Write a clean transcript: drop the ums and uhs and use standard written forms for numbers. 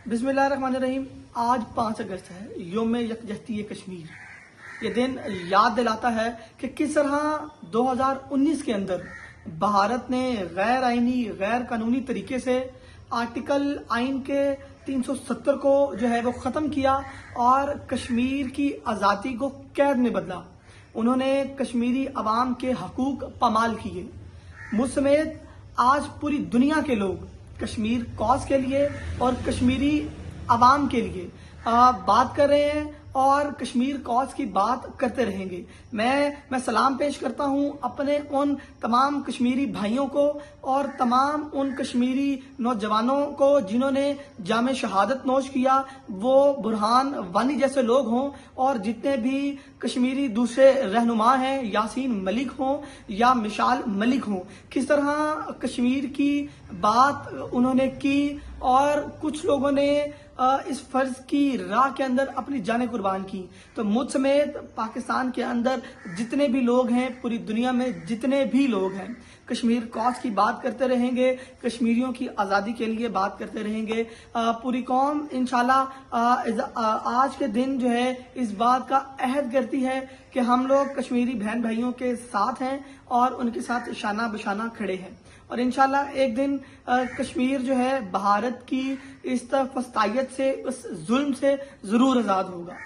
बिस्मिल्लाहिर्रहमानिर्रहीम। आज 5 अगस्त है, योम यकजहती कश्मीर। ये दिन याद दिलाता है कि किस तरह 2019 के अंदर भारत ने गैर आइनी गैर कानूनी तरीके से आर्टिकल आइन के 370 को जो है वो ख़त्म किया और कश्मीर की आज़ादी को कैद में बदला। उन्होंने कश्मीरी अवाम के हकूक पामाल किए। मुझ समेत आज पूरी दुनिया के लोग कश्मीर कॉज के लिए और कश्मीरी अवाम के लिए बात कर रहे हैं और कश्मीर कॉज की बात करते रहेंगे। मैं सलाम पेश करता हूं अपने उन तमाम कश्मीरी भाइयों को और तमाम उन कश्मीरी नौजवानों को जिन्होंने जामे शहादत नोश किया, वो बुरहान वानी जैसे लोग हों और जितने भी कश्मीरी दूसरे रहनुमा हैं, यासीन मलिक हों या मिशाल मलिक हों, किस तरह कश्मीर की बात उन्होंने की और कुछ लोगों ने इस फर्ज की राह के अंदर अपनी जानें कुर्बान की। तो मुझ समेत पाकिस्तान के अंदर जितने भी लोग हैं, पूरी दुनिया में जितने भी लोग हैं, कश्मीर कॉज की बात करते रहेंगे, कश्मीरियों की आज़ादी के लिए बात करते रहेंगे। पूरी कौम इंशाल्लाह आज के दिन जो है इस बात का अहद करती है कि हम लोग कश्मीरी बहन भाइयों के साथ हैं और उनके साथ शाना बशाना खड़े हैं और इंशाल्लाह एक दिन कश्मीर जो है भारत की इस फस्तायत से, उस जुल्म से जरूर आज़ाद होगा।